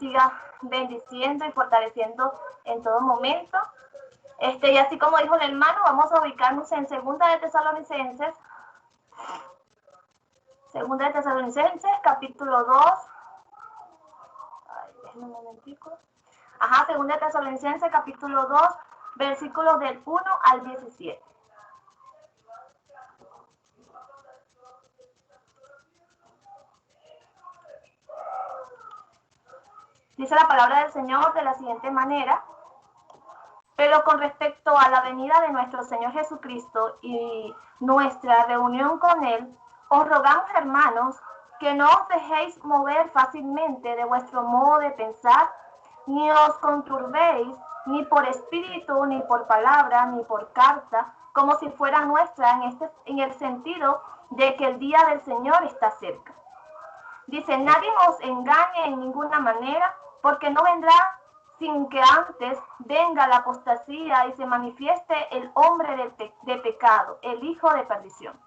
siga bendiciendo y fortaleciendo en todo momento. Y así como dijo el hermano, vamos a ubicarnos en Segunda de Tesalonicenses, capítulo 2. Déjenme un momentico. Segunda de Tesalonicenses, capítulo 2, versículos del 1 al 17. Dice la palabra del Señor de la siguiente manera: pero con respecto a la venida de nuestro Señor Jesucristo y nuestra reunión con Él, os rogamos, hermanos, que no os dejéis mover fácilmente de vuestro modo de pensar, ni os conturbéis, ni por espíritu, ni por palabra, ni por carta, como si fuera nuestra, en el sentido de que el día del Señor está cerca. Dice: nadie os engañe en ninguna manera, porque no vendrá sin que antes venga la apostasía y se manifieste el hombre de pecado, el hijo de perdición,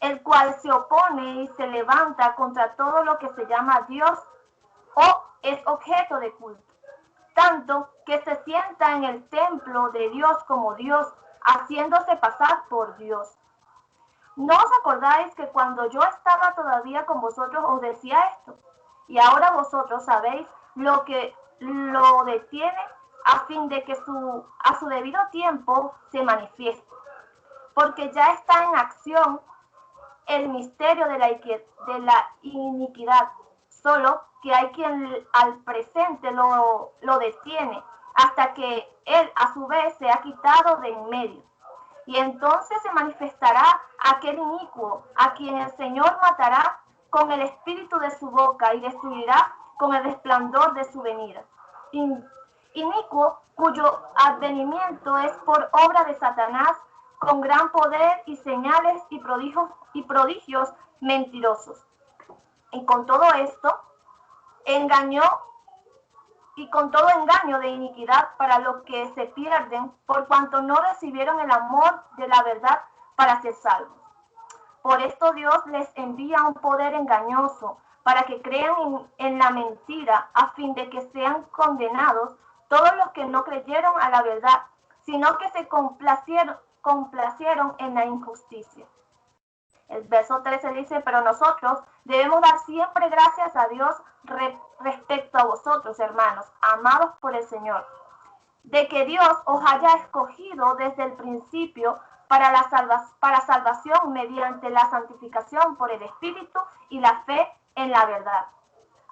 el cual se opone y se levanta contra todo lo que se llama Dios o es objeto de culto, tanto que se sienta en el templo de Dios como Dios, haciéndose pasar por Dios. ¿No os acordáis que cuando yo estaba todavía con vosotros os decía esto? Y ahora vosotros sabéis lo que lo detiene, a fin de que a su debido tiempo se manifieste. Porque ya está en acción el misterio de la iniquidad, solo que hay quien al presente lo detiene, hasta que él a su vez se ha quitado de en medio. Y entonces se manifestará aquel inicuo, a quien el Señor matará con el espíritu de su boca y destruirá con el resplandor de su venida. Inicuo, cuyo advenimiento es por obra de Satanás, con gran poder y señales y prodigios mentirosos. Y con todo esto, con todo engaño de iniquidad para los que se pierden, por cuanto no recibieron el amor de la verdad para ser salvos. Por esto Dios les envía un poder engañoso, para que crean en la mentira, a fin de que sean condenados todos los que no creyeron a la verdad, sino que se complacieron en la injusticia. El verso 13 dice: pero nosotros debemos dar siempre gracias a Dios respecto a vosotros, hermanos, amados por el Señor, de que Dios os haya escogido desde el principio para salvación mediante la santificación por el Espíritu y la fe en la verdad,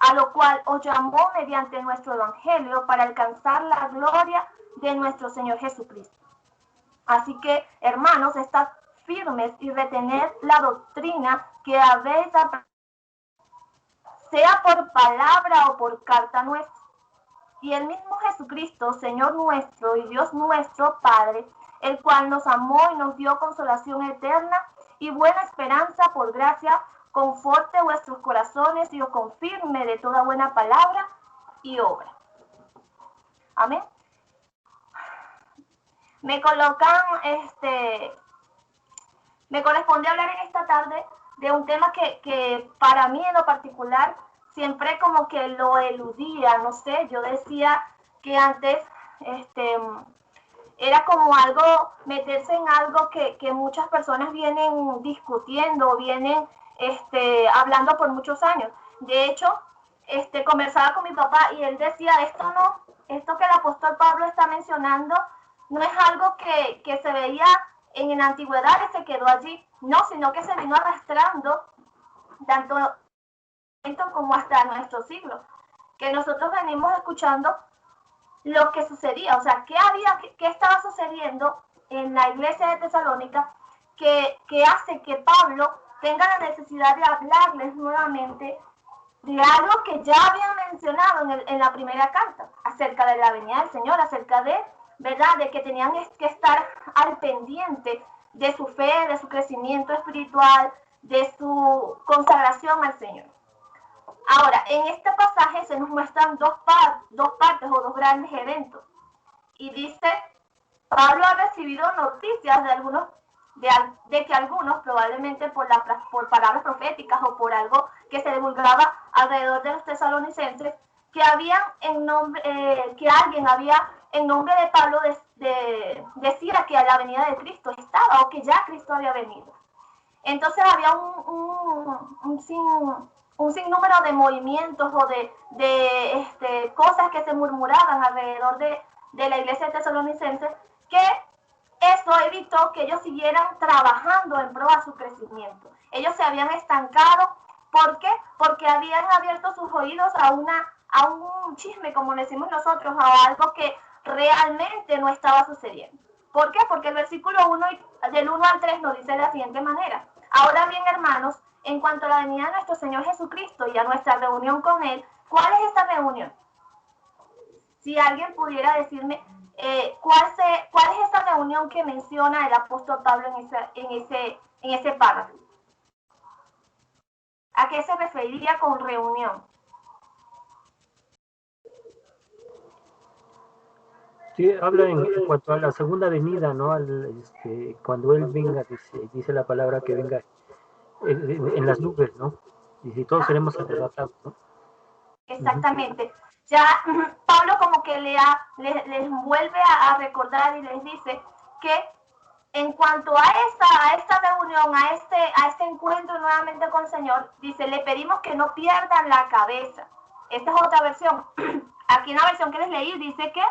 a lo cual os llamó mediante nuestro Evangelio para alcanzar la gloria de nuestro Señor Jesucristo. Así que, hermanos, estad firmes y retened la doctrina que habéis aprendido, sea por palabra o por carta nuestra. Y el mismo Jesucristo, Señor nuestro y Dios nuestro Padre, el cual nos amó y nos dio consolación eterna y buena esperanza por gracia, conforte vuestros corazones y os confirme de toda buena palabra y obra. Amén. Me corresponde hablar en esta tarde de un tema que para mí en lo particular siempre como que lo eludía, no sé, yo decía que antes era como algo, meterse en algo que muchas personas vienen discutiendo, vienen hablando por muchos años. De hecho, conversaba con mi papá y él decía, esto que el apóstol Pablo está mencionando no es algo que se veía en la antigüedad y se quedó allí, no, sino que se vino arrastrando tanto como hasta nuestro siglo, que nosotros venimos escuchando lo que sucedía, o sea, qué estaba sucediendo en la iglesia de Tesalónica que hace que Pablo tenga la necesidad de hablarles nuevamente de algo que ya habían mencionado en la primera carta, acerca de la venida del Señor, acerca de, ¿verdad?, de que tenían que estar al pendiente de su fe, de su crecimiento espiritual, de su consagración al Señor. Ahora, en este pasaje se nos muestran dos partes o dos grandes eventos. Y dice, Pablo ha recibido noticias de que algunos, probablemente por palabras proféticas o por algo que se divulgaba alrededor de los tesalonicenses, que habían en nombre, que alguien había en nombre de Pablo decía que la venida de Cristo estaba o que ya Cristo había venido. Entonces había un sinnúmero de movimientos o de cosas que se murmuraban alrededor de la iglesia de Tesalonicenses, que eso evitó que ellos siguieran trabajando en pro a su crecimiento. Ellos se habían estancado. ¿Por qué? Porque habían abierto sus oídos a un chisme, como decimos nosotros, a algo que realmente no estaba sucediendo. ¿Por qué? Porque el versículo 1, del 1 al 3 nos dice de la siguiente manera: ahora bien, hermanos, en cuanto a la venida de nuestro Señor Jesucristo y a nuestra reunión con Él, ¿cuál es esta reunión? Si alguien pudiera decirme ¿cuál es esa reunión que menciona el apóstol Pablo en ese párrafo? ¿A qué se referiría con reunión? Sí, habla en cuanto a la segunda venida, ¿no? Cuando Él venga, dice la palabra que venga en las nubes, ¿no? Y si todos seremos arrebatados, ¿no? Exactamente. Ya Pablo como que les vuelve a recordar y les dice que en cuanto a esta reunión, a este encuentro nuevamente con el Señor, dice, le pedimos que no pierdan la cabeza. Esta es otra versión. Aquí en la versión que les leí dice que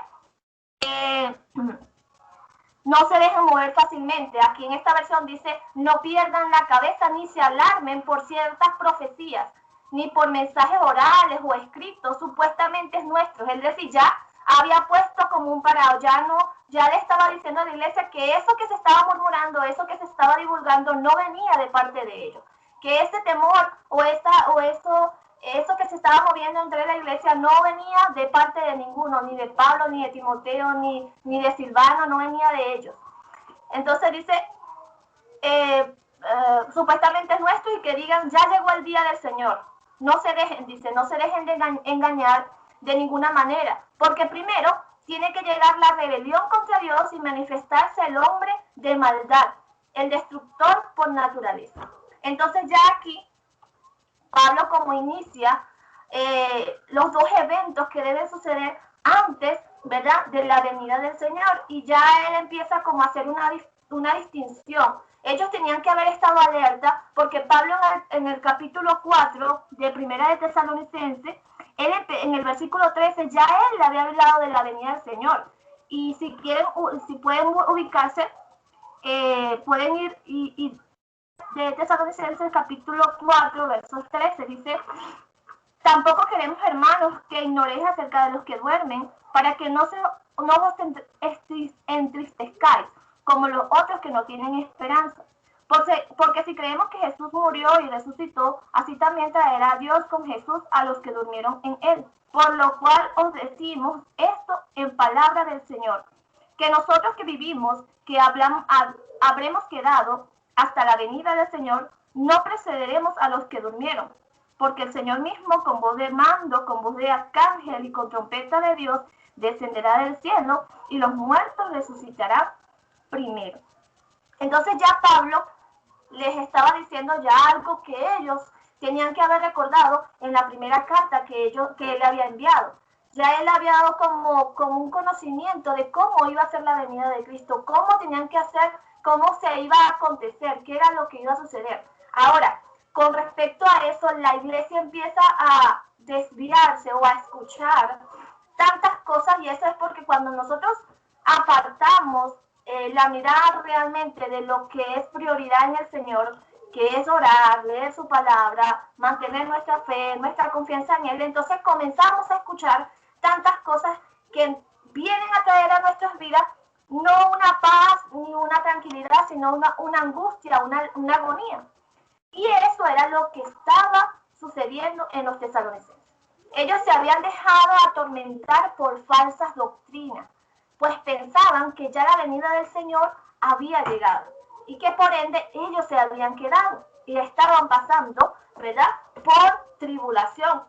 no se dejen mover fácilmente. Aquí en esta versión dice, no pierdan la cabeza ni se alarmen por ciertas profecías, ni por mensajes orales o escritos supuestamente nuestros. Es decir, ya había puesto como un parado, ya le estaba diciendo a la iglesia que eso que se estaba murmurando, eso que se estaba divulgando no venía de parte de ellos, que ese temor o eso que se estaba moviendo entre la iglesia no venía de parte de ninguno, ni de Pablo, ni de Timoteo, ni de Silvano, no venía de ellos. Entonces dice, supuestamente es nuestro, y que digan, ya llegó el día del Señor. No se dejen, dice, no se dejen de engañar de ninguna manera, porque primero tiene que llegar la rebelión contra Dios y manifestarse el hombre de maldad, el destructor por naturaleza. Entonces ya aquí Pablo como inicia los dos eventos que deben suceder antes, ¿verdad?, de la venida del Señor, y ya él empieza como a hacer una distinción. Ellos tenían que haber estado alerta porque Pablo en el capítulo 4 de Primera de Tesalonicenses, él en el versículo 13 ya él había hablado de la venida del Señor. Y si pueden ubicarse, pueden ir y de Tesalonicenses capítulo 4, versos 13, dice, tampoco queremos, hermanos, que ignoréis acerca de los que duermen, para que no os entristezcáis, como los otros que no tienen esperanza. Porque si creemos que Jesús murió y resucitó, así también traerá Dios con Jesús a los que durmieron en él. Por lo cual os decimos esto en palabra del Señor, que nosotros que vivimos, que habremos quedado hasta la venida del Señor, no precederemos a los que durmieron, porque el Señor mismo, con voz de mando, con voz de arcángel y con trompeta de Dios, descenderá del cielo y los muertos resucitarán primero. Entonces ya Pablo les estaba diciendo ya algo que ellos tenían que haber recordado en la primera carta que él había enviado. Ya él había dado como un conocimiento de cómo iba a ser la venida de Cristo, cómo tenían que hacer, cómo se iba a acontecer, qué era lo que iba a suceder. Ahora, con respecto a eso, la iglesia empieza a desviarse o a escuchar tantas cosas, y eso es porque cuando nosotros apartamos la mirada realmente de lo que es prioridad en el Señor, que es orar, leer su palabra, mantener nuestra fe, nuestra confianza en Él, entonces comenzamos a escuchar tantas cosas que vienen a traer a nuestras vidas no una paz ni una tranquilidad, sino una angustia, una agonía. Y eso era lo que estaba sucediendo en los tesalonicenses. Ellos se habían dejado atormentar por falsas doctrinas, pues pensaban que ya la venida del Señor había llegado y que por ende ellos se habían quedado y estaban pasando, ¿verdad?, por tribulación.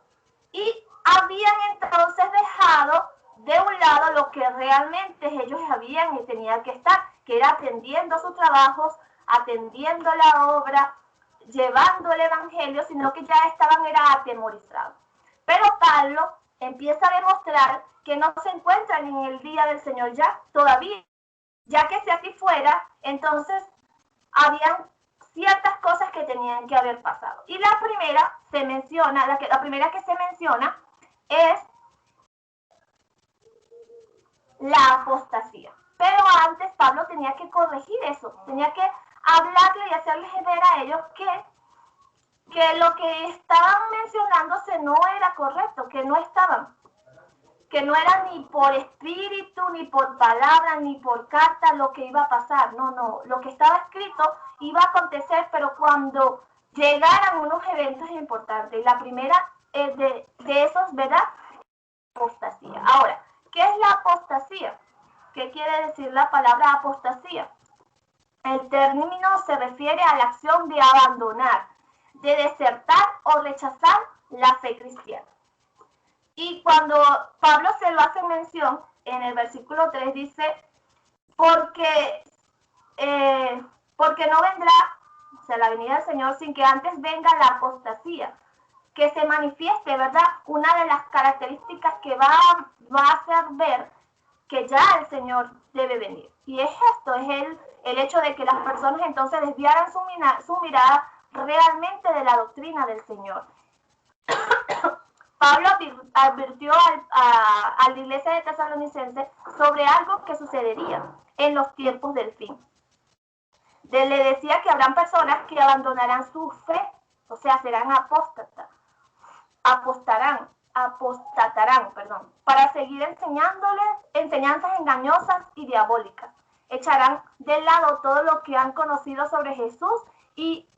Y habían entonces dejado de un lado lo que realmente ellos habían y tenían que estar, que era atendiendo sus trabajos, atendiendo la obra, llevando el evangelio, sino que ya estaban atemorizados. Pero Pablo empieza a demostrar que no se encuentran en el día del Señor ya todavía, ya que si así fuera, entonces habían ciertas cosas que tenían que haber pasado. Y la primera se menciona, la primera que se menciona es la apostasía. Pero antes Pablo tenía que corregir eso, tenía que hablarle y hacerles ver a ellos que lo que estaban mencionándose no era correcto, que no era ni por espíritu, ni por palabra, ni por carta lo que iba a pasar. No, lo que estaba escrito iba a acontecer, pero cuando llegaran unos eventos importantes. Y la primera de esos, ¿verdad? Apostasía. Ahora, ¿qué es la apostasía? ¿Qué quiere decir la palabra apostasía? El término se refiere a la acción de abandonar, de desertar o rechazar la fe cristiana. Y cuando Pablo se lo hace mención, en el versículo 3 dice, porque no vendrá, o sea, la venida del Señor sin que antes venga la apostasía, que se manifieste, ¿verdad? Una de las características que va a hacer ver que ya el Señor debe venir. Y es esto, es el hecho de que las personas entonces desviaran su mirada realmente de la doctrina del Señor. Pablo advirtió a la iglesia de Tesalonicenses sobre algo que sucedería en los tiempos del fin. Le decía que habrán personas que abandonarán su fe, o sea, serán apostatarán, para seguir enseñándoles enseñanzas engañosas y diabólicas. Echarán de lado todo lo que han conocido sobre Jesús y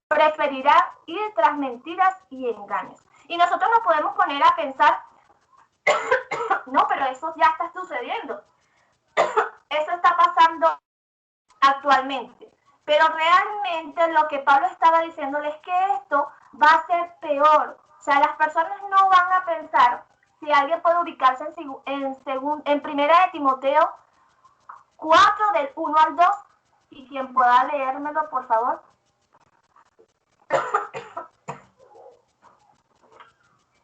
preferirán ir tras mentiras y engaños. Y nosotros nos podemos poner a pensar, no, pero eso ya está sucediendo. Eso está pasando actualmente. Pero realmente lo que Pablo estaba diciéndoles es que esto va a ser peor. O sea, las personas no van a pensar, si alguien puede ubicarse en primera de Timoteo 4 del 1 al 2, y quien pueda leérmelo, por favor.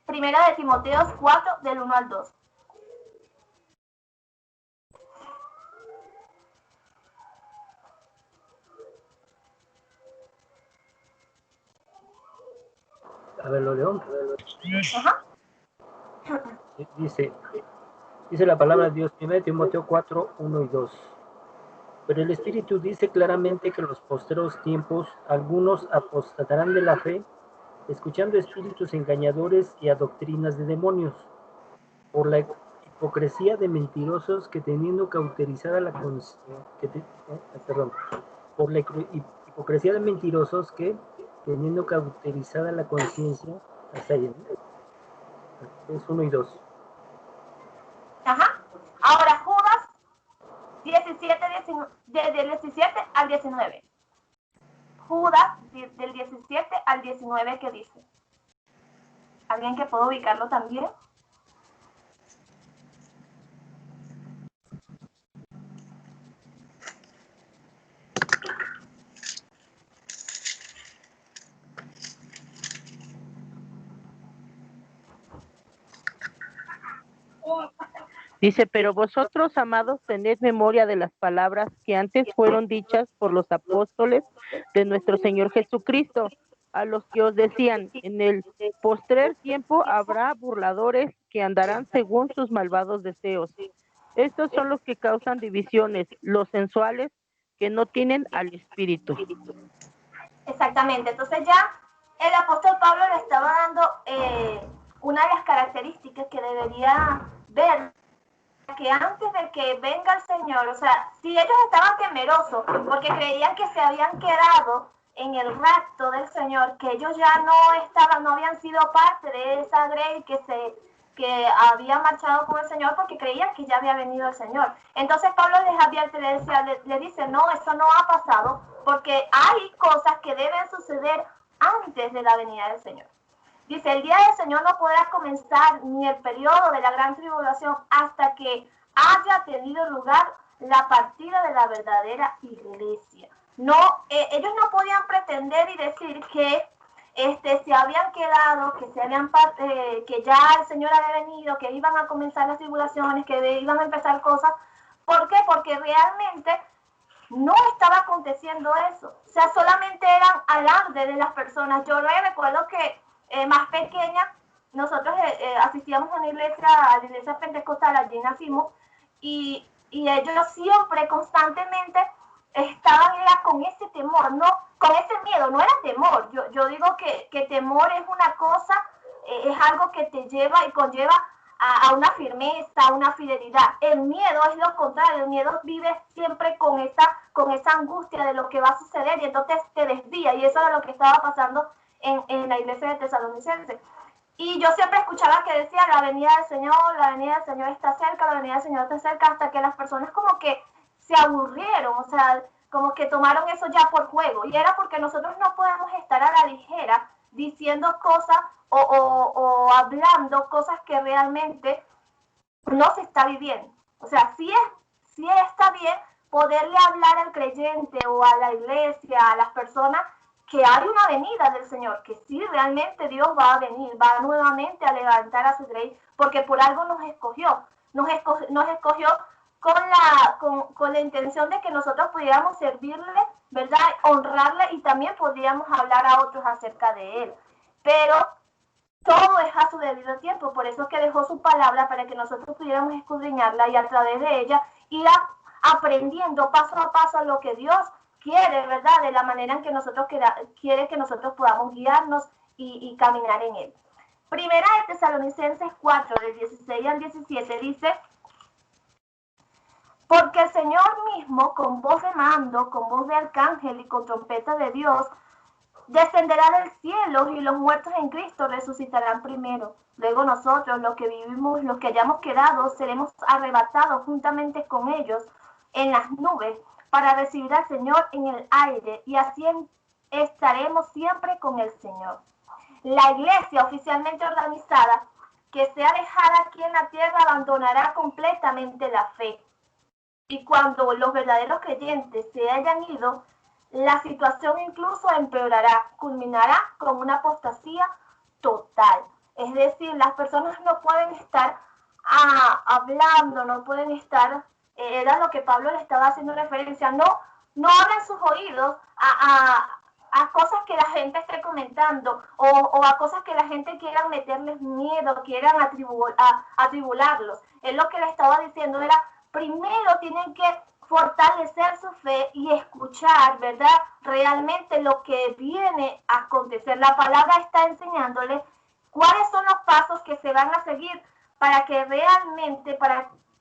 Primera de Timoteo 4 del 1 al 2. A ver, lo leo. Ajá. Dice la palabra de Dios, 1 Timoteo 4, 1 y 2. Pero el Espíritu dice claramente que en los postreros tiempos algunos apostatarán de la fe, escuchando espíritus engañadores y a doctrinas de demonios, por la hipocresía de mentirosos que teniendo cauterizada la por la hipocresía de mentirosos que teniendo cauterizada la conciencia, hasta ahí, es 1 y 2. Ajá. Ahora Judas 17 al 19. Judas del 17 al 19, ¿qué dice? ¿Alguien que pueda ubicarlo también? Dice, pero vosotros, amados, tened memoria de las palabras que antes fueron dichas por los apóstoles de nuestro Señor Jesucristo, a los que os decían, en el postrer tiempo habrá burladores que andarán según sus malvados deseos. Estos son los que causan divisiones, los sensuales que no tienen al Espíritu. Exactamente, entonces ya el apóstol Pablo le estaba dando una de las características que debería ver, que antes de que venga el Señor, o sea, si ellos estaban temerosos porque creían que se habían quedado en el rapto del Señor, que ellos ya no habían sido parte de esa grey que había marchado con el Señor porque creían que ya había venido el Señor. Entonces Pablo les advierte, le dice, no, eso no ha pasado porque hay cosas que deben suceder antes de la venida del Señor. Dice, el día del Señor no podrá comenzar ni el periodo de la gran tribulación hasta que haya tenido lugar la partida de la verdadera iglesia. No, ellos no podían pretender y decir que se habían quedado, que ya el Señor había venido, que iban a comenzar las tribulaciones, que iban a empezar cosas. ¿Por qué? Porque realmente no estaba aconteciendo eso. O sea, solamente eran alarde de las personas. Yo recuerdo que más pequeña, nosotros asistíamos a la iglesia pentecostal, allí nacimos, y ellos siempre, constantemente, estaban con ese temor, no, con ese miedo, no era temor. Yo digo que temor es una cosa, es algo que te lleva y conlleva a una firmeza, a una fidelidad. El miedo es lo contrario, el miedo vive siempre con esa angustia de lo que va a suceder y entonces te desvía, y eso era lo que estaba pasando en la iglesia de Tesalonicenses. Y yo siempre escuchaba que decía, la venida del Señor está cerca, la venida del Señor está cerca, hasta que las personas como que se aburrieron, o sea, como que tomaron eso ya por juego. Y era porque nosotros no podemos estar a la ligera diciendo cosas o hablando cosas que realmente no se está viviendo. O sea, sí está bien poderle hablar al creyente o a la iglesia, a las personas, que hay una venida del Señor, que sí, realmente Dios va a venir, va nuevamente a levantar a su rey, porque por algo nos escogió con la intención de que nosotros pudiéramos servirle, ¿verdad? Honrarle, y también podríamos hablar a otros acerca de él. Pero todo es a su debido tiempo, por eso es que dejó su palabra para que nosotros pudiéramos escudriñarla y a través de ella ir aprendiendo paso a paso lo que Dios quiere, ¿verdad? De la manera en que quiere que nosotros podamos guiarnos y caminar en él. Primera de Tesalonicenses 4, del 16 al 17 dice: porque el Señor mismo, con voz de mando, con voz de arcángel y con trompeta de Dios, descenderá del cielo, y los muertos en Cristo resucitarán primero. Luego nosotros, los que vivimos, los que hayamos quedado, seremos arrebatados juntamente con ellos en las nubes para recibir al Señor en el aire, y así estaremos siempre con el Señor. La iglesia oficialmente organizada que sea dejada aquí en la tierra abandonará completamente la fe. Y cuando los verdaderos creyentes se hayan ido, la situación incluso empeorará, culminará con una apostasía total. Es decir, las personas no pueden estar hablando, no pueden estar, era lo que Pablo le estaba haciendo referencia, no abran sus oídos a cosas que la gente esté comentando, o a cosas que la gente quiera meterles miedo, quieran atribularlos. Él lo que le estaba diciendo era: primero tienen que fortalecer su fe y escuchar, ¿verdad? Realmente lo que viene a acontecer. La palabra está enseñándole cuáles son los pasos que se van a seguir para que realmente,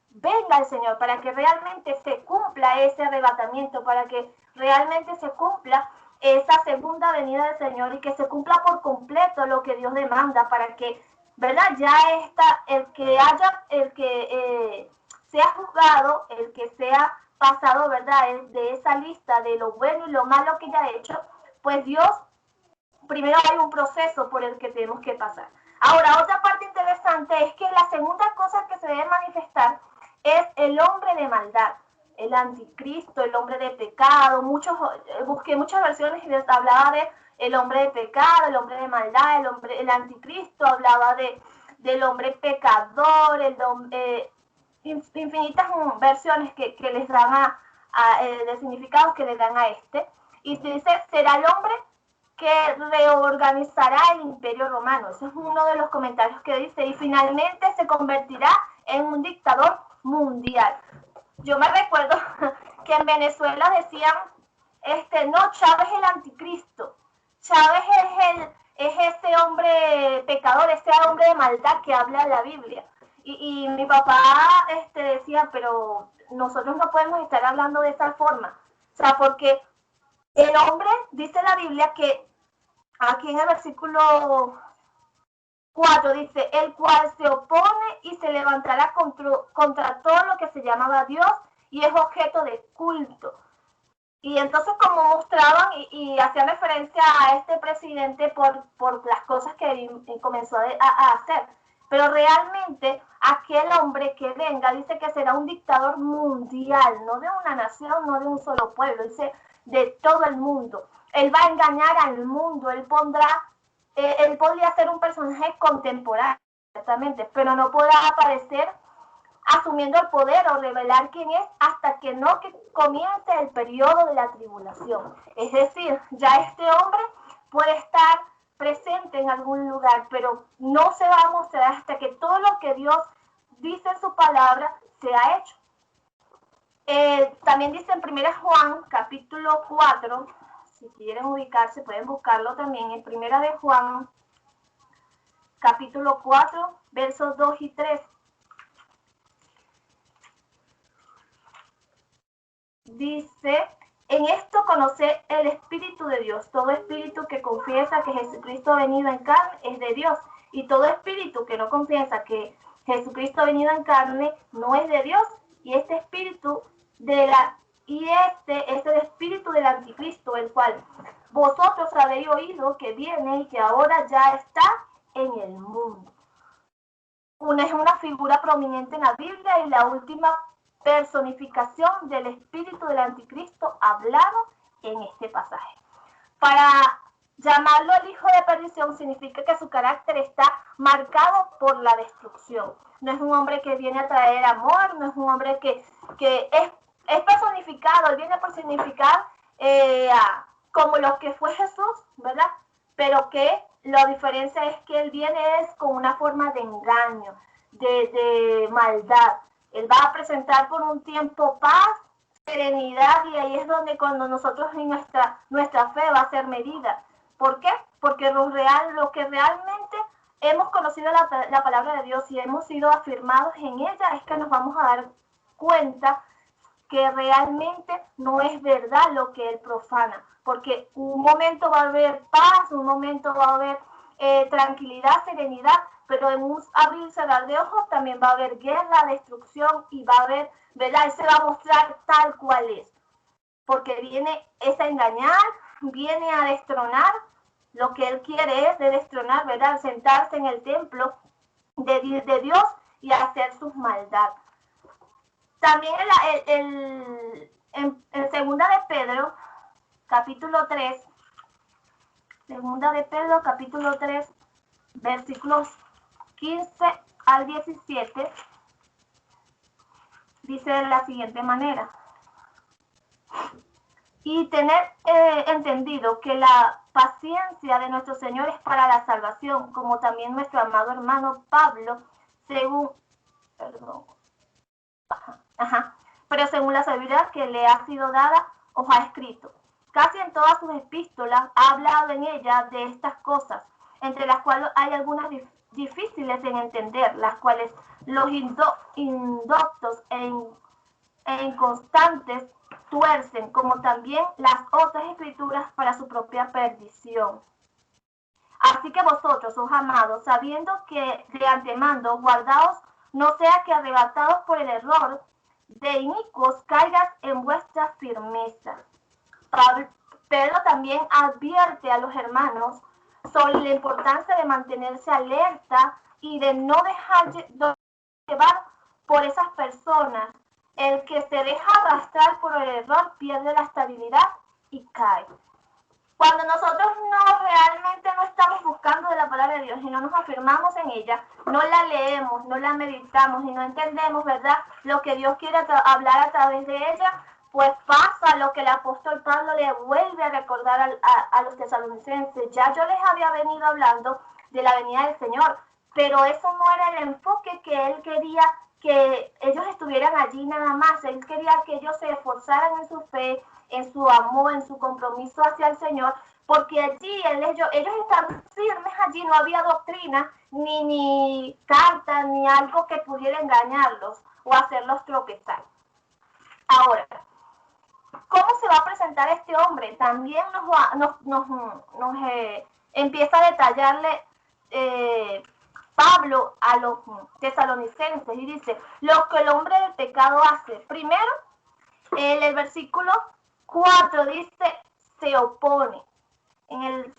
venga el Señor, para que realmente se cumpla ese arrebatamiento, para que realmente se cumpla esa segunda venida del Señor, y que se cumpla por completo lo que Dios demanda, para que, ¿verdad? Ya está el que sea juzgado, el que sea pasado, ¿verdad?, de esa lista de lo bueno y lo malo que ya ha hecho, pues Dios, primero hay un proceso por el que tenemos que pasar. Ahora, otra parte interesante es que la segunda cosa que se debe manifestar es el hombre de maldad, el anticristo, el hombre de pecado. Busqué muchas versiones y les hablaba de el hombre de pecado, el hombre de maldad, el anticristo, hablaba del hombre pecador, infinitas versiones que les dan de significados que le dan a este. Y dice: será el hombre que reorganizará el imperio romano. Ese es uno de los comentarios que dice: y finalmente se convertirá en un dictador mundial. Yo me recuerdo que en Venezuela decían, no, Chávez es el anticristo, Chávez es ese hombre pecador, ese hombre de maldad que habla en la Biblia. Y mi papá decía: pero nosotros no podemos estar hablando de esa forma. O sea, porque el hombre, dice la Biblia, que aquí en el versículo 4 dice: el cual se opone y se levantará contra todo lo que se llamaba Dios y es objeto de culto. Y entonces, como mostraban y hacían referencia a este presidente por las cosas que comenzó a hacer. Pero realmente aquel hombre que venga, dice que será un dictador mundial, no de una nación, no de un solo pueblo, dice de todo el mundo. Él va a engañar al mundo, él pondrá él podría ser un personaje contemporáneo, exactamente, pero no podrá aparecer asumiendo el poder o revelar quién es hasta que no que comience el periodo de la tribulación. Es decir, ya este hombre puede estar presente en algún lugar, pero no se va a mostrar hasta que todo lo que Dios dice en su palabra sea hecho. También dice en 1 Juan, capítulo 4, si quieren ubicarse, pueden buscarlo también, en 1 de Juan, capítulo 4, versos 2 y 3. Dice, en esto conoce el Espíritu de Dios. Todo espíritu que confiesa que Jesucristo ha venido en carne es de Dios. Y todo espíritu que no confiesa que Jesucristo ha venido en carne no es de Dios. Y este espíritu este es el espíritu del anticristo, el cual vosotros habéis oído que viene y que ahora ya está en el mundo. Es una figura prominente en la Biblia y la última personificación del espíritu del anticristo hablado en este pasaje. Para llamarlo el hijo de perdición significa que su carácter está marcado por la destrucción. No es un hombre que viene a traer amor, no es un hombre que es personificado, él viene a personificar como lo que fue Jesús, ¿verdad? Pero que la diferencia es que él viene es con una forma de engaño, de maldad. Él va a presentar por un tiempo paz, serenidad, y ahí es donde cuando nosotros en nuestra fe va a ser medida. ¿Por qué? Porque lo que realmente hemos conocido la palabra de Dios y hemos sido afirmados en ella es que nos vamos a dar cuenta que realmente no es verdad lo que él profana, porque un momento va a haber paz, un momento va a haber tranquilidad, serenidad, pero en un abrir y cerrar de ojos también va a haber guerra, destrucción y va a haber, ¿verdad? Él se va a mostrar tal cual es, porque viene a engañar, viene a destronar. Lo que él quiere es de destronar, ¿verdad? Sentarse en el templo de Dios y hacer sus maldades. También en segunda de Pedro, capítulo 3, segunda de Pedro, capítulo 3, versículos 15 al 17, dice de la siguiente manera: y tener entendido que la paciencia de nuestro Señor es para la salvación, como también nuestro amado hermano Pablo, pero según la sabiduría que le ha sido dada, os ha escrito. Casi en todas sus epístolas ha hablado en ellas de estas cosas, entre las cuales hay algunas difíciles en entender, las cuales los indoctos e inconstantes tuercen, como también las otras escrituras para su propia perdición. Así que vosotros, oh amados, sabiendo que de antemano guardaos, no sea que arrebatados por el error de inicuos caigas en vuestra firmeza. Pedro también advierte a los hermanos sobre la importancia de mantenerse alerta y de no dejar llevar por esas personas. El que se deja arrastrar por el error pierde la estabilidad y cae. Cuando nosotros realmente no estamos buscando de la palabra de Dios y no nos afirmamos en ella, no la leemos, no la meditamos y no entendemos, ¿verdad?, lo que Dios quiere hablar a través de ella, pues pasa lo que el apóstol Pablo le vuelve a recordar a los tesalonicenses. Ya yo les había venido hablando de la venida del Señor, pero eso no era el enfoque que él quería que ellos estuvieran allí nada más. Él quería que ellos se esforzaran en su fe, en su amor, en su compromiso hacia el Señor, porque allí ellos estaban firmes allí, no había doctrina, ni carta, ni algo que pudiera engañarlos o hacerlos tropezar. Ahora, ¿cómo se va a presentar este hombre? También nos empieza a detallarle Pablo a los tesalonicenses y dice, lo que el hombre del pecado hace. Primero, el versículo 4 dice, se opone.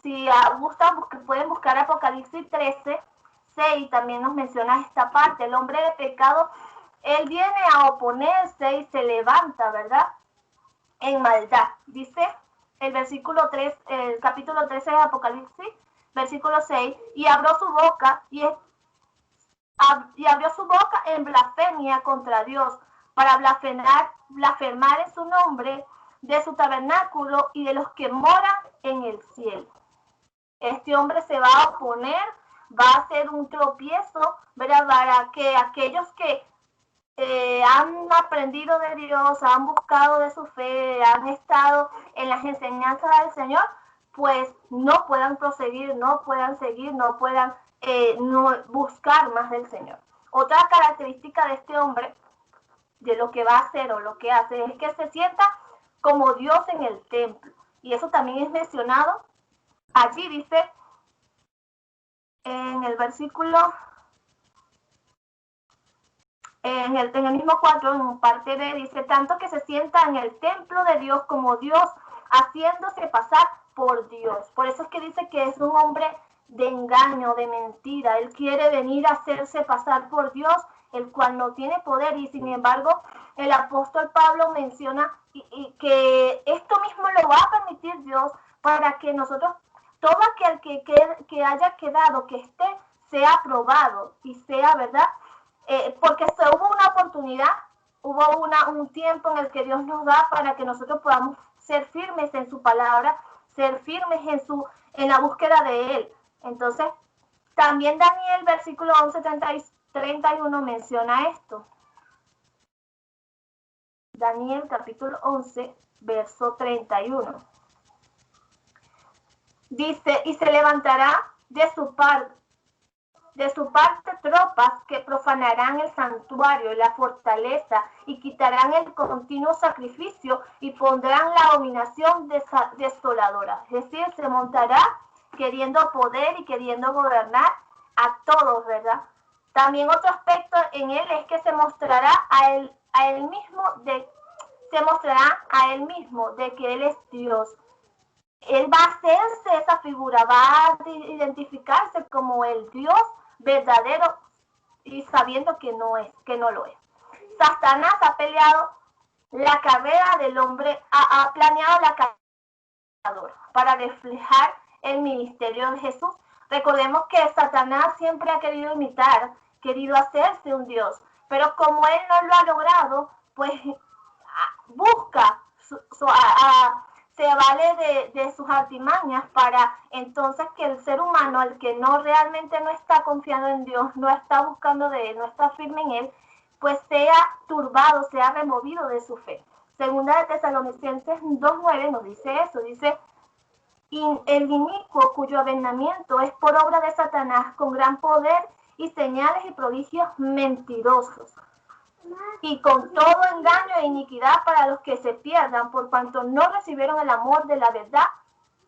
Si gustan, pueden buscar Apocalipsis 13, 6, también nos menciona esta parte. El hombre de pecado, él viene a oponerse y se levanta, ¿verdad?, en maldad. Dice el versículo 3, el capítulo 13 de Apocalipsis, versículo 6, y abrió su boca en blasfemia contra Dios, para blasfemar en su nombre, de su tabernáculo y de los que moran en el cielo. Este hombre se va a oponer, va a hacer un tropiezo, ¿verdad? Para que aquellos que han aprendido de Dios, han buscado de su fe, han estado en las enseñanzas del Señor, pues no puedan proseguir, no puedan seguir, no puedan buscar más del Señor. Otra característica de este hombre, de lo que va a hacer o lo que hace, es que se sienta como Dios en el templo. Y eso también es mencionado. Allí dice, en el versículo, en el mismo 4, en parte B, dice, tanto que se sienta en el templo de Dios como Dios, haciéndose pasar por Dios. Por eso es que dice que es un hombre de engaño, de mentira. Él quiere venir a hacerse pasar por Dios, el cual no tiene poder. Y sin embargo, el apóstol Pablo menciona que esto mismo lo va a permitir Dios para que nosotros, todo aquel que haya quedado, que esté, sea aprobado y sea, ¿verdad? Porque hubo una oportunidad, hubo un tiempo en el que Dios nos da para que nosotros podamos ser firmes en su palabra, ser firmes en la búsqueda de Él. Entonces, también Daniel, versículo 11, 31, menciona esto. Daniel, capítulo 11, verso 31. Dice, y se levantará de su parte tropas que profanarán el santuario y la fortaleza y quitarán el continuo sacrificio y pondrán la abominación desoladora. Es decir, se montará queriendo poder y queriendo gobernar a todos, ¿verdad? También otro aspecto en él es que se mostrará a él mismo de que él es Dios. Él va a hacerse esa figura, va a identificarse como el Dios verdadero y sabiendo que no lo es. Satanás ha peleado la carrera del hombre, ha planeado la carrera para reflejar el ministerio de Jesús. Recordemos que Satanás siempre ha querido imitar, querido hacerse un Dios, pero como él no lo ha logrado, pues busca se vale de sus artimañas para entonces que el ser humano, el que realmente no está confiando en Dios, no está buscando de Él, no está firme en Él, pues sea turbado, sea removido de su fe. Segunda de Tesalonicenses 2:9 nos dice eso, dice, y el inicuo cuyo avenamiento es por obra de Satanás con gran poder y señales y prodigios mentirosos, y con todo engaño e iniquidad para los que se pierdan, por cuanto no recibieron el amor de la verdad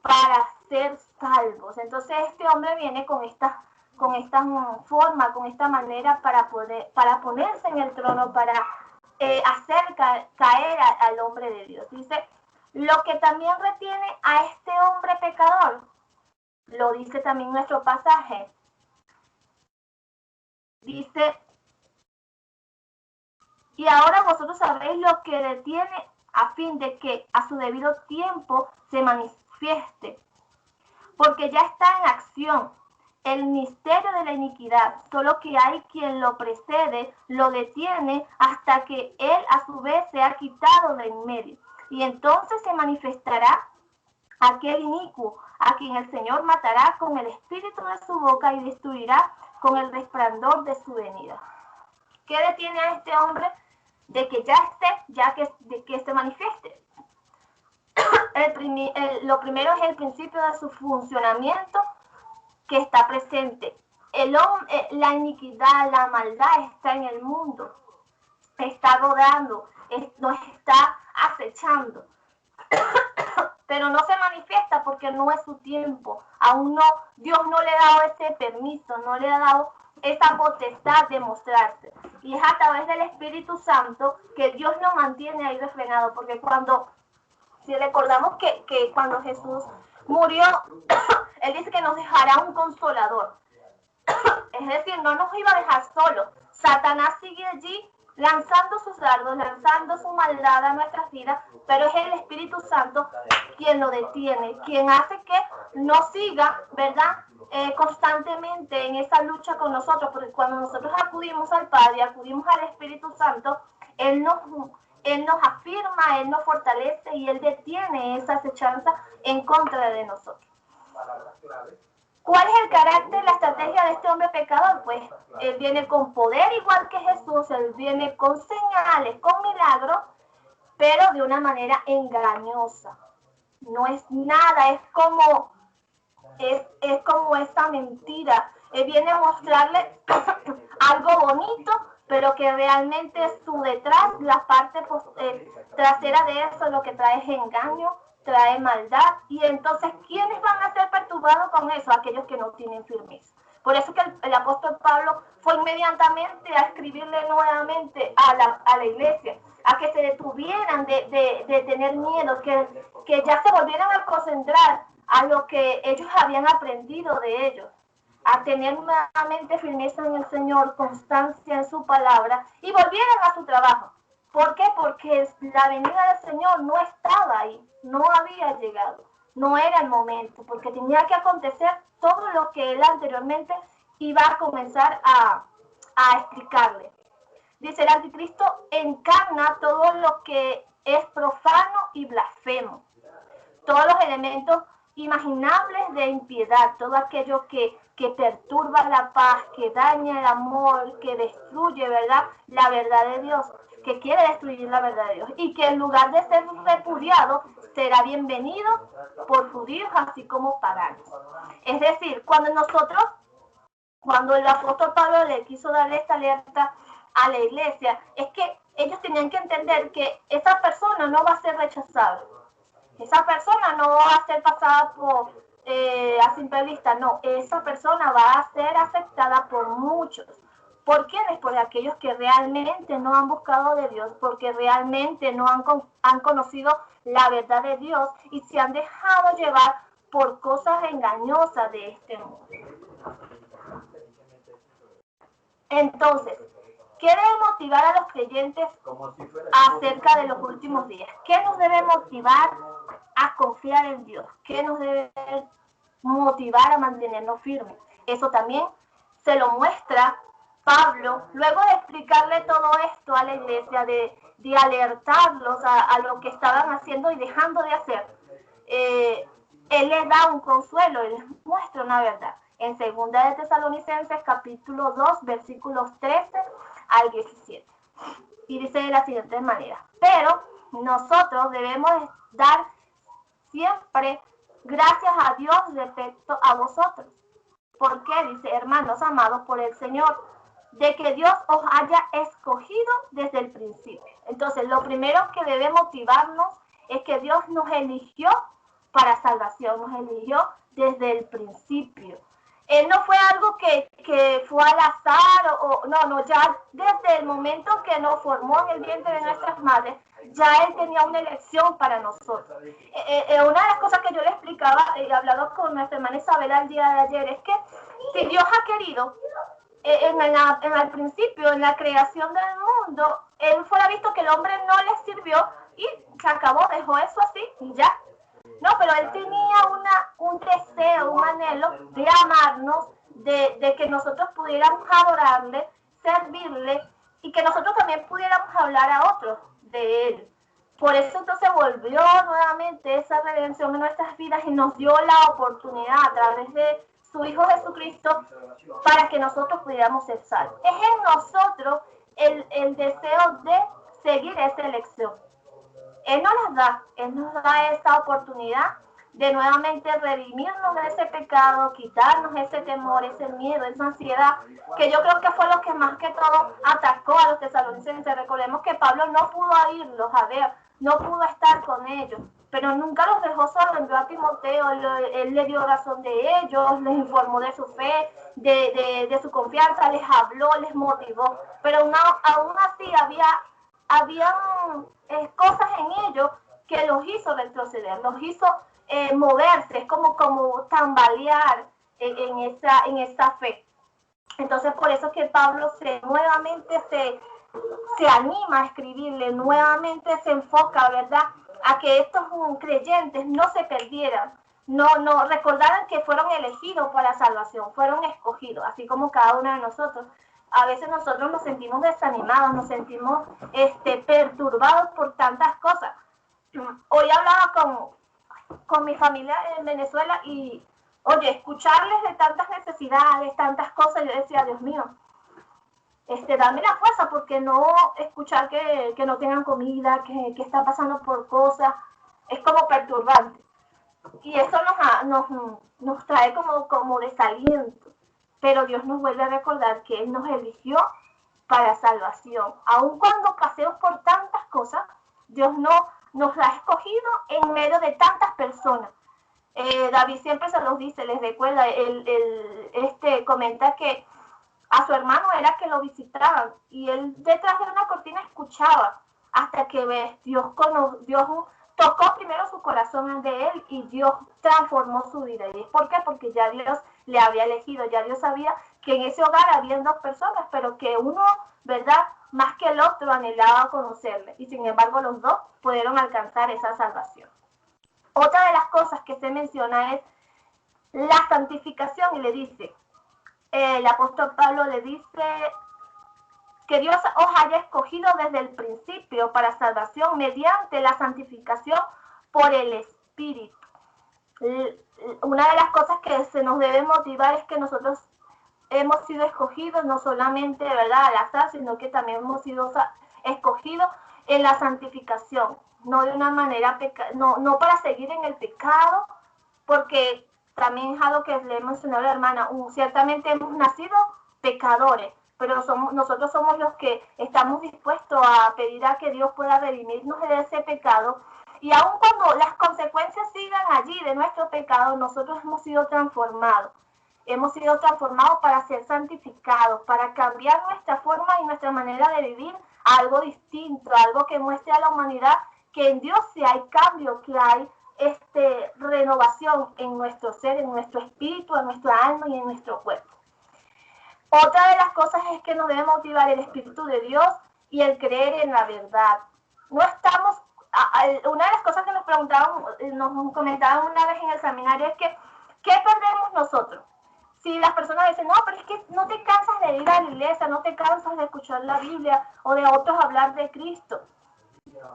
para ser salvos. Entonces este hombre viene con esta forma, con esta manera para ponerse en el trono, para hacer caer al hombre de Dios. Dice, lo que también retiene a este hombre pecador, lo dice también nuestro pasaje, dice, y ahora vosotros sabéis lo que detiene a fin de que a su debido tiempo se manifieste, porque ya está en acción el misterio de la iniquidad, solo que hay quien lo precede, lo detiene hasta que él a su vez se ha quitado de en medio. Y entonces se manifestará aquel inicuo, a quien el Señor matará con el espíritu de su boca y destruirá con el resplandor de su venida. ¿Qué detiene a este hombre de que ya esté, de que se manifieste? Lo primero es el principio de su funcionamiento, que está presente. La iniquidad, la maldad está en el mundo, está rodando, nos está acechando, pero no se manifiesta porque no es su tiempo. Aún no, Dios no le ha dado ese permiso, no le ha dado esa potestad de mostrarse. Y es a través del Espíritu Santo que Dios nos mantiene ahí refrenado, porque si recordamos que cuando Jesús murió, Él dice que nos dejará un consolador. Es decir, no nos iba a dejar solos. Satanás sigue allí lanzando sus dardos, lanzando su maldad a nuestras vidas, pero es el Espíritu Santo quien lo detiene, quien hace que no siga, ¿verdad?, constantemente en esa lucha con nosotros, porque cuando nosotros acudimos al Padre, acudimos al Espíritu Santo, Él nos afirma, Él nos fortalece y Él detiene esa acechanza en contra de nosotros. ¿Cuál es el carácter, la estrategia de este hombre pecador? Pues Él viene con poder igual que Jesús, Él viene con señales, con milagros, pero de una manera engañosa. No es nada, es como esa mentira. Él viene a mostrarle algo bonito, pero que realmente su detrás, la parte trasera de eso, lo que trae es engaño, trae maldad. Y entonces, ¿quiénes van a ser perturbados con eso? Aquellos que no tienen firmeza. Por eso que el apóstol Pablo fue inmediatamente a escribirle nuevamente a la iglesia, a que se detuvieran de tener miedo, que ya se volvieran a concentrar a lo que ellos habían aprendido de ellos, a tener nuevamente firmeza en el Señor, constancia en su palabra y volvieran a su trabajo. ¿Por qué? Porque la venida del Señor no estaba ahí, no había llegado, no era el momento, porque tenía que acontecer todo lo que él anteriormente iba a comenzar a explicarle. Dice, el anticristo encarna todo lo que es profano y blasfemo, todos los elementos imaginables de impiedad, todo aquello que perturba la paz, que daña el amor, que destruye, ¿verdad?, la verdad de Dios, que quiere destruir la verdad de Dios, y que en lugar de ser repudiado, será bienvenido por judíos así como paganos. Es decir, cuando el apóstol Pablo le quiso darle esta alerta a la iglesia, es que ellos tenían que entender que esa persona no va a ser rechazada. Esa persona no va a ser pasada por a simple vista, no. Esa persona va a ser aceptada por muchos. ¿Por quiénes? Por aquellos que realmente no han buscado de Dios, porque realmente no han conocido la verdad de Dios y se han dejado llevar por cosas engañosas de este mundo. Entonces, ¿qué debe motivar a los creyentes acerca de los últimos días? ¿Qué nos debe motivar a confiar en Dios? ¿Qué nos debe motivar a mantenernos firmes? Eso también se lo muestra Pablo, luego de explicarle todo esto a la iglesia, de alertarlos a lo que estaban haciendo y dejando de hacer. Él les da un consuelo, él les muestra una verdad. En 2 de Tesalonicenses, capítulo 2, versículos 13 al 17. Y dice de la siguiente manera: pero nosotros debemos dar siempre gracias a Dios respecto a vosotros. ¿Por qué? Dice, hermanos amados por el Señor, de que Dios os haya escogido desde el principio. Entonces, lo primero que debe motivarnos es que Dios nos eligió para salvación, nos eligió desde el principio. No fue algo que fue al azar, no, ya desde el momento que nos formó en el vientre de nuestras madres, ya Él tenía una elección para nosotros. Una de las cosas que yo le explicaba, he hablado con nuestra hermana Isabela el día de ayer, es que si Dios ha querido, en el principio, en la creación del mundo, Él fuera visto que el hombre no le sirvió y se acabó, dejó eso así y ya. No, pero Él tenía un deseo, un anhelo de amarnos, de que nosotros pudiéramos adorarle, servirle y que nosotros también pudiéramos hablar a otros de Él. Por eso entonces volvió nuevamente esa redención en nuestras vidas y nos dio la oportunidad a través de su Hijo Jesucristo para que nosotros pudiéramos ser salvos. Es en nosotros el deseo de seguir esa elección. Él nos da esa oportunidad de nuevamente redimirnos de ese pecado, quitarnos ese temor, ese miedo, esa ansiedad, que yo creo que fue lo que más que todo atacó a los tesalonicenses. Recordemos que Pablo no pudo irlos a ver, no pudo estar con ellos, pero nunca los dejó solos. Envió a Timoteo, él le dio razón de ellos, les informó de su fe, de su confianza, les habló, les motivó, pero aún así había cosas en ellos que los hizo retroceder, los hizo moverse, es como tambalear en esa fe. Entonces, por eso es que Pablo nuevamente se anima a escribirle, nuevamente se enfoca, ¿verdad?, a que estos creyentes no se perdieran, no recordaran que fueron elegidos para salvación, fueron escogidos, así como cada uno de nosotros. A veces nosotros nos sentimos desanimados, nos sentimos perturbados por tantas cosas. Hoy hablaba con mi familia en Venezuela y, oye, escucharles de tantas necesidades, tantas cosas, yo decía, Dios mío, dame la fuerza, porque no escuchar que no tengan comida, que está pasando por cosas, es como perturbante. Y eso nos trae como desaliento. Pero Dios nos vuelve a recordar que Él nos eligió para salvación. Aun cuando pasemos por tantas cosas, Dios nos ha escogido en medio de tantas personas. David siempre se los dice, les recuerda, él comenta que a su hermano era que lo visitaban y él detrás de una cortina escuchaba hasta que Dios tocó primero su corazón de él y Dios transformó su vida. ¿Y por qué? Porque ya Dios le había elegido, ya Dios sabía que en ese hogar había dos personas, pero que uno, ¿verdad?, más que el otro anhelaba conocerle, y sin embargo los dos pudieron alcanzar esa salvación. Otra de las cosas que se menciona es la santificación, y le dice, el apóstol Pablo le dice que Dios os haya escogido desde el principio para salvación mediante la santificación por el Espíritu. Una de las cosas que se nos debe motivar es que nosotros hemos sido escogidos no solamente, ¿verdad?, al azar, sino que también hemos sido escogidos en la santificación, no de una manera no para seguir en el pecado, porque también es algo que le mencionó la hermana, ciertamente hemos nacido pecadores, pero nosotros somos los que estamos dispuestos a pedir a que Dios pueda redimirnos de ese pecado, y aun cuando las consecuencias sigan allí de nuestro pecado, nosotros hemos sido transformados para ser santificados, para cambiar nuestra forma y nuestra manera de vivir a algo distinto, algo que muestre a la humanidad que en Dios sí hay cambio, que hay renovación en nuestro ser, en nuestro espíritu, en nuestra alma y en nuestro cuerpo. Otra de las cosas es que nos debe motivar el Espíritu de Dios y el creer en la verdad. No estamos, una de las cosas que nos comentaban una vez en el seminario es que, ¿qué perdemos nosotros? Si las personas dicen, no, pero es que no te cansas de ir a la iglesia, no te cansas de escuchar la Biblia o de otros hablar de Cristo.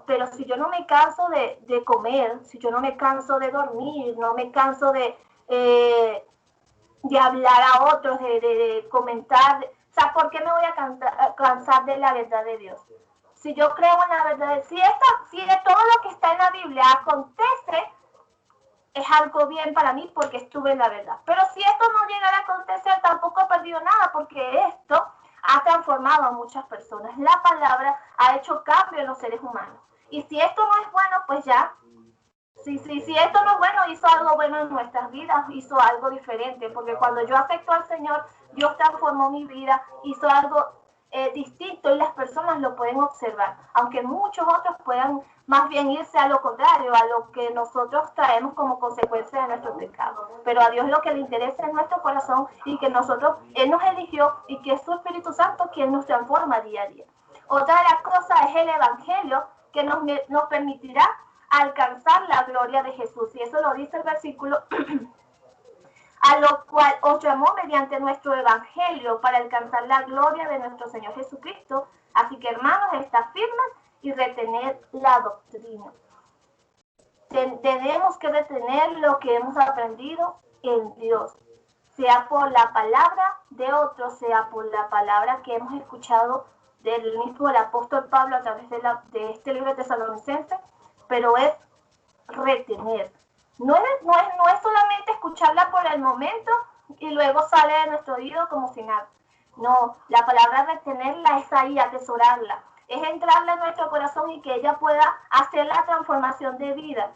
Pero si yo no me canso de comer, si yo no me canso de dormir, no me canso de hablar a otros, de comentar, o sea, ¿por qué me voy a cansar de la verdad de Dios? Si yo creo en la verdad, si de todo lo que está en la Biblia acontece, es algo bien para mí porque estuve en la verdad. Pero si esto no llegara a acontecer, tampoco he perdido nada, porque esto ha transformado a muchas personas. La palabra ha hecho cambio en los seres humanos. Y si esto no es bueno, pues ya. Si esto no es bueno, hizo algo bueno en nuestras vidas, hizo algo diferente. Porque cuando yo acepto al Señor, Dios transformó mi vida, hizo algo distinto y las personas lo pueden observar. Aunque muchos otros puedan más bien irse a lo contrario, a lo que nosotros traemos como consecuencia de nuestro pecado. Pero a Dios lo que le interesa es nuestro corazón y que Él nos eligió y que es su Espíritu Santo quien nos transforma día a día. Otra de las cosas es el Evangelio que nos permitirá alcanzar la gloria de Jesús. Y eso lo dice el versículo a lo cual os llamó mediante nuestro Evangelio para alcanzar la gloria de nuestro Señor Jesucristo. Así que, hermanos, estad firmes y retener la doctrina. Tenemos que retener lo que hemos aprendido en Dios, sea por la palabra de otros, sea por la palabra que hemos escuchado del mismo el apóstol Pablo a través de este libro de Tesalonicenses, pero es retener. No es solamente escucharla por el momento y luego sale de nuestro oído como si nada. No, la palabra retenerla es ahí, atesorarla. Es entrarle en nuestro corazón y que ella pueda hacer la transformación de vida.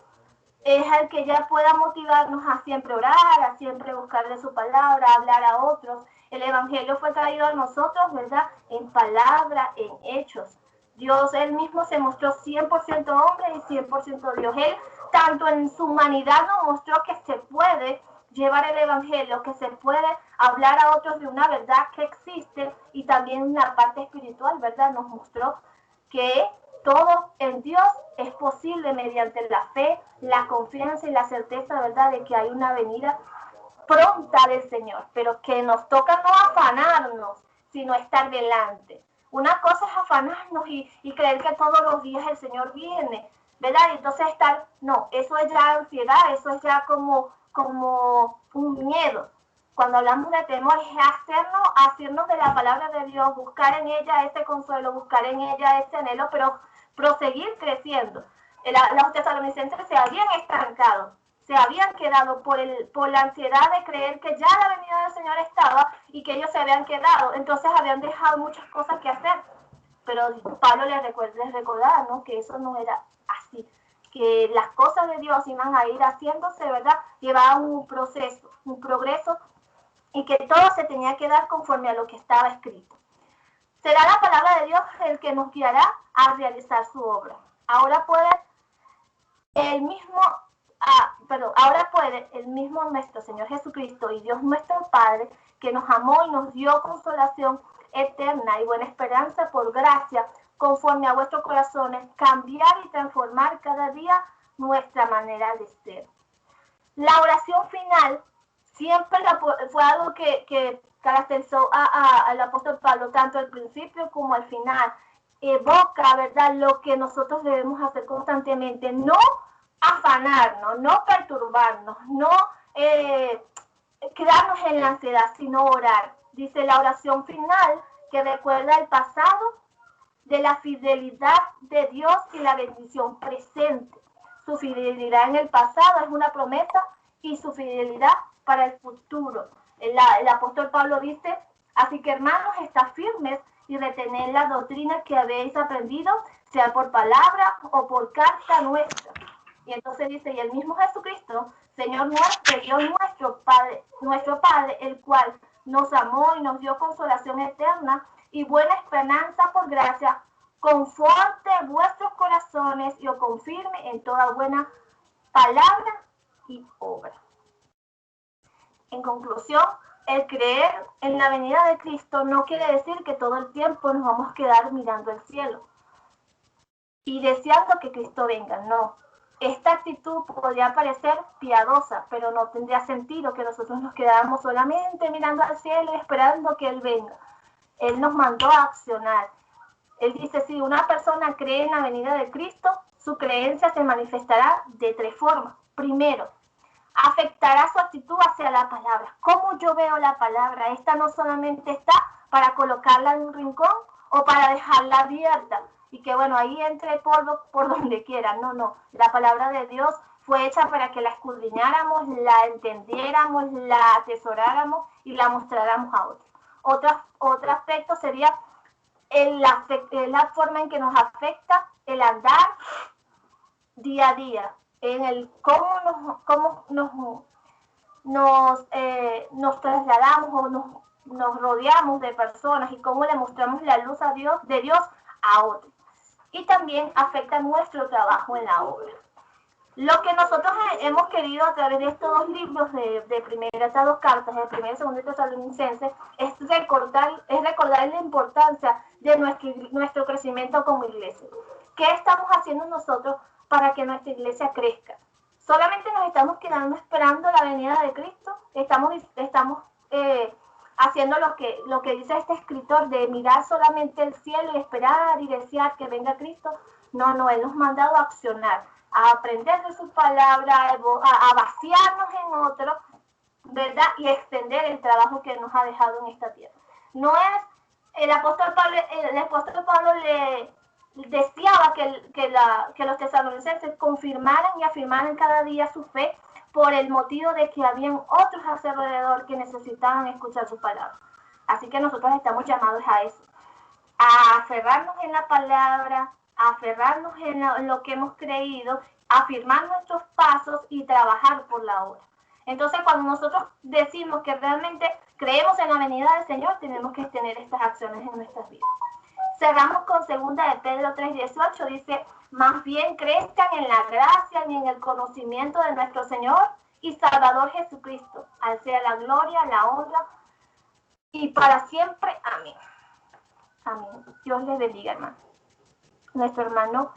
Es el que ella pueda motivarnos a siempre orar, a siempre buscar de su palabra, a hablar a otros. El Evangelio fue traído a nosotros, ¿verdad?, en palabra, en hechos. Dios, Él mismo se mostró 100% hombre y 100% Dios. Él, tanto en su humanidad, nos mostró que se puede llevar el Evangelio, que se puede hablar a otros de una verdad que existe, y también una parte espiritual, ¿verdad? Nos mostró que todo en Dios es posible mediante la fe, la confianza y la certeza, ¿verdad?, de que hay una venida pronta del Señor, pero que nos toca no afanarnos, sino estar delante. Una cosa es afanarnos y creer que todos los días el Señor viene, ¿verdad? Y entonces no, eso es ya ansiedad, eso es ya como un miedo. Cuando hablamos de temor es hacernos de la palabra de Dios, buscar en ella ese consuelo, buscar en ella ese anhelo, pero proseguir creciendo. Los tesalonicenses se habían estancado, se habían quedado por la ansiedad de creer que ya la venida del Señor estaba y que ellos se habían quedado, entonces habían dejado muchas cosas que hacer. Pero Pablo les recordaba, ¿no?, que eso no era así, que las cosas de Dios iban a ir haciéndose, ¿verdad? Llevaban un proceso, un progreso, y que todo se tenía que dar conforme a lo que estaba escrito. Será la palabra de Dios el que nos guiará a realizar su obra. Ahora puede el mismo nuestro Señor Jesucristo y Dios nuestro Padre, que nos amó y nos dio consolación eterna y buena esperanza por gracia, conforme a vuestros corazones, cambiar y transformar cada día nuestra manera de ser. La oración final siempre fue algo que caracterizó al apóstol Pablo, tanto al principio como al final. Evoca, ¿verdad?, lo que nosotros debemos hacer constantemente, no afanarnos, no perturbarnos, no quedarnos en la ansiedad, sino orar. Dice la oración final que recuerda el pasado, de la fidelidad de Dios y la bendición presente. Su fidelidad en el pasado es una promesa y su fidelidad para el futuro. El apóstol Pablo dice: así que, hermanos, estad firmes y retened la doctrina que habéis aprendido, sea por palabra o por carta nuestra. Y entonces dice: y el mismo Jesucristo, Señor nuestro, Dios nuestro Padre, el cual nos amó y nos dio consolación eterna y buena esperanza por gracia, conforte vuestros corazones y os confirme en toda buena palabra y obra. En conclusión, el creer en la venida de Cristo no quiere decir que todo el tiempo nos vamos a quedar mirando el cielo y deseando que Cristo venga. No. Esta actitud podría parecer piadosa, pero no tendría sentido que nosotros nos quedáramos solamente mirando al cielo y esperando que Él venga. Él nos mandó a accionar. Él dice: si una persona cree en la venida de Cristo, su creencia se manifestará de 3 formas. Primero, afectará su actitud hacia la palabra. ¿Cómo yo veo la palabra? Esta no solamente está para colocarla en un rincón o para dejarla abierta y que, bueno, ahí entre polvo por donde quiera. No. La palabra de Dios fue hecha para que la escudriñáramos, la entendiéramos, la atesoráramos y la mostráramos a otros. Otro aspecto sería la forma en que nos afecta el andar día a día, en el cómo nos trasladamos o nos rodeamos de personas y cómo le mostramos la luz de Dios a otros. Y también afecta nuestro trabajo en la obra. Lo que nosotros hemos querido a través de estos 2 libros de estas 2 cartas, de Primera y Segunda Tesalonicenses, es recordar la importancia de nuestro crecimiento como iglesia. ¿Qué estamos haciendo nosotros para que nuestra iglesia crezca? Solamente nos estamos quedando esperando la venida de Cristo. Estamos haciendo lo que dice este escritor, de mirar solamente el cielo y esperar y desear que venga Cristo. No, Él nos ha mandado a accionar, a aprender de su palabra, a vaciarnos en otro, ¿verdad? Y extender el trabajo que nos ha dejado en esta tierra. No es el apóstol Pablo le deseaba que los tesalonicenses confirmaran y afirmaran cada día su fe, por el motivo de que habían otros a su alrededor que necesitaban escuchar su palabra. Así que nosotros estamos llamados a eso, a aferrarnos en la palabra, a aferrarnos en lo que hemos creído, afirmar nuestros pasos y trabajar por la obra. Entonces, cuando nosotros decimos que realmente creemos en la venida del Señor, tenemos que tener estas acciones en nuestras vidas. Cerramos con 2 de Pedro 3:18, dice: más bien crezcan en la gracia y en el conocimiento de nuestro Señor y Salvador Jesucristo. Al sea la gloria, la honra y para siempre. Amén. Amén. Dios les bendiga, hermano. nuestro hermano